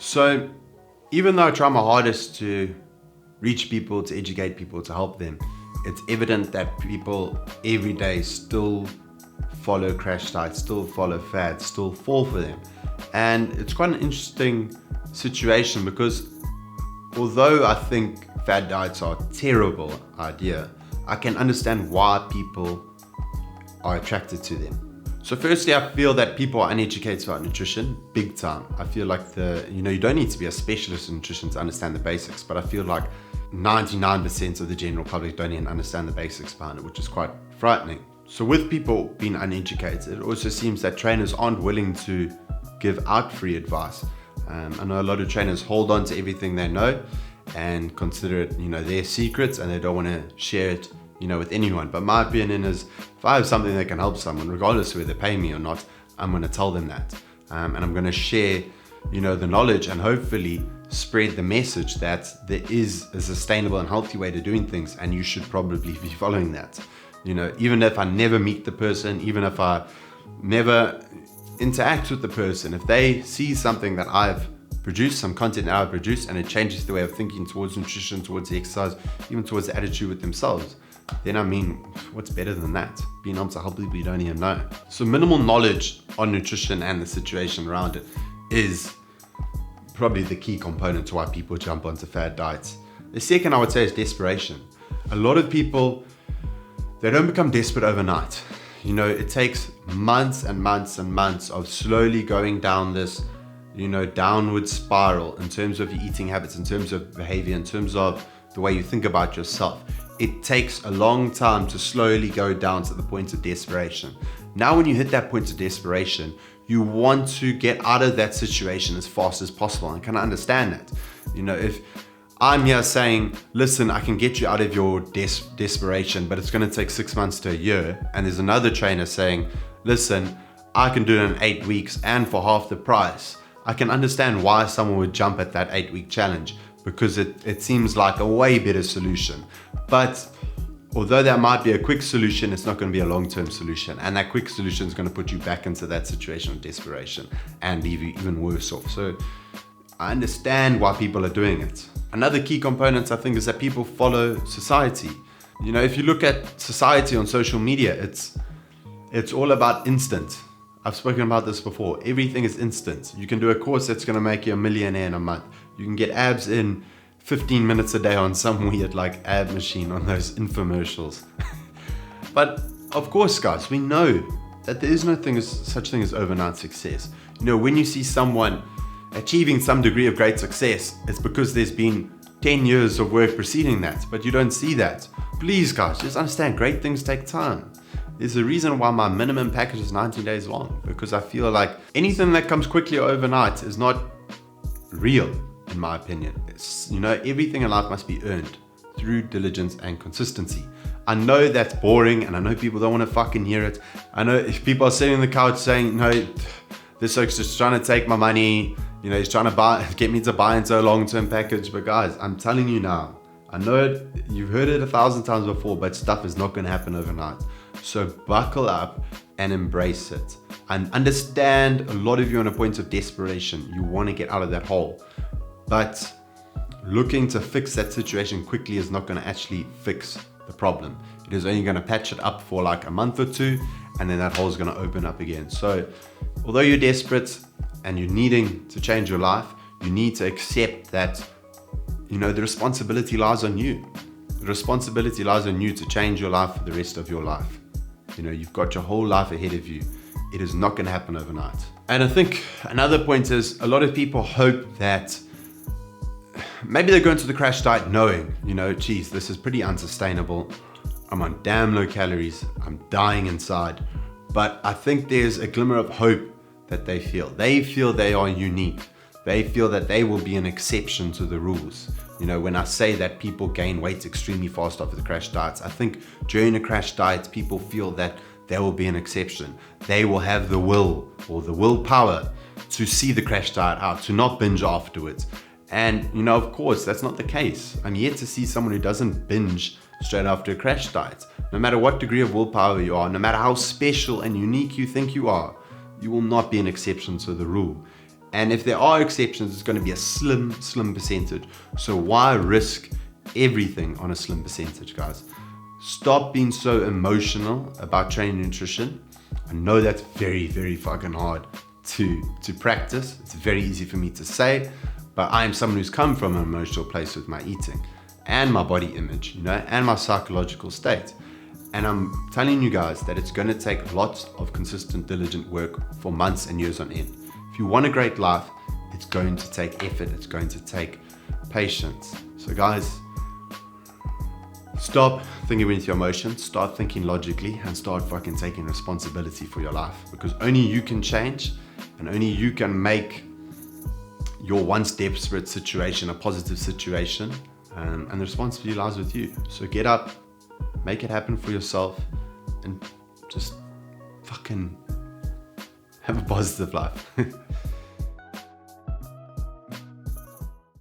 So even though I try my hardest to reach people, to educate people, to help them, it's evident that people every day still follow crash diets, still follow fads, still fall for them. And it's quite an interesting situation because although I think fad diets are a terrible idea, I can understand why people are attracted to them. So firstly, I feel that people are uneducated about nutrition, big time. I feel like you don't need to be a specialist in nutrition to understand the basics, but I feel like 99% of the general public don't even understand the basics behind it, which is quite frightening. So with people being uneducated, it also seems that trainers aren't willing to give out free advice. I know a lot of trainers hold on to everything they know and consider it, their secrets, and they don't want to share it, with anyone. But my opinion is, if I have something that can help someone, regardless of whether they pay me or not, I'm going to tell them that. And I'm going to share, the knowledge and hopefully spread the message that there is a sustainable and healthy way to doing things, and you should probably be following that. Even if I never meet the person, even if I never interact with the person, if they see something that I've produced, some content that I've produced, and it changes the way of thinking towards nutrition, towards the exercise, even towards the attitude with themselves, then what's better than that? Being able to help people you don't even know. So minimal knowledge on nutrition and the situation around it is probably the key component to why people jump onto fad diets. The second I would say is desperation. A lot of people, they don't become desperate overnight. It takes months and months and months of slowly going down this, downward spiral in terms of your eating habits, in terms of behavior, in terms of the way you think about yourself. It takes a long time to slowly go down to the point of desperation. Now, when you hit that point of desperation, you want to get out of that situation as fast as possible. And I can understand that. If I'm here saying, listen, I can get you out of your desperation, but it's going to take 6 months to a year. And there's another trainer saying, listen, I can do it in 8 weeks and for half the price. I can understand why someone would jump at that 8-week challenge, because it seems like a way better solution. But although that might be a quick solution, it's not going to be a long-term solution. And that quick solution is going to put you back into that situation of desperation and leave you even worse off. So I understand why people are doing it. Another key component, I think, is that people follow society. If you look at society on social media, it's all about instant. I've spoken about this before. Everything is instant. You can do a course that's going to make you a millionaire in a month. You can get abs in 15 minutes a day on some weird ab machine on those infomercials. But of course, guys, we know that there is no such thing as overnight success. When you see someone achieving some degree of great success, it's because there's been 10 years of work preceding that, but you don't see that. Please, guys, just understand, great things take time. There's a reason why my minimum package is 90 days long, because I feel like anything that comes quickly or overnight is not real, in my opinion. Everything in life must be earned through diligence and consistency. I know that's boring, and I know people don't want to fucking hear it. I know if people are sitting on the couch saying, no, this oak's just trying to take my money, he's trying to get me to buy into a long-term package. But guys, I'm telling you now, I know it, you've heard it 1,000 times before, but stuff is not going to happen overnight. So buckle up and embrace it. And understand, a lot of you are on a point of desperation. You want to get out of that hole. But looking to fix that situation quickly is not going to actually fix the problem. It is only going to patch it up for a month or two, and then that hole is going to open up again. So although you're desperate and you're needing to change your life, you need to accept that, the responsibility lies on you. The responsibility lies on you to change your life for the rest of your life. You've got your whole life ahead of you. It is not going to happen overnight. And I think another point is, a lot of people hope that maybe they go into the crash diet knowing, geez, this is pretty unsustainable. I'm on damn low calories. I'm dying inside. But I think there's a glimmer of hope that they feel. They feel they are unique. They feel that they will be an exception to the rules. When I say that people gain weight extremely fast after the crash diets, I think during a crash diet, people feel that there will be an exception. They will have the will or the willpower to see the crash diet out, to not binge afterwards. And, of course, that's not the case. I'm yet to see someone who doesn't binge straight after a crash diet. No matter what degree of willpower you are, no matter how special and unique you think you are, you will not be an exception to the rule. And if there are exceptions, it's going to be a slim percentage. So why risk everything on a slim percentage, guys? Stop being so emotional about training nutrition. I know that's very, very fucking hard to practice. It's very easy for me to say, but I am someone who's come from an emotional place with my eating and my body image, you know, and my psychological state. And I'm telling you guys that it's going to take lots of consistent, diligent work for months and years on end. If you want a great life, it's going to take effort. It's going to take patience. So guys, stop thinking with your emotions, start thinking logically, and start fucking taking responsibility for your life, because only you can change and only you can make your once desperate situation a positive situation, and the responsibility lies with you. So get up, make it happen for yourself, and just fucking have a positive life.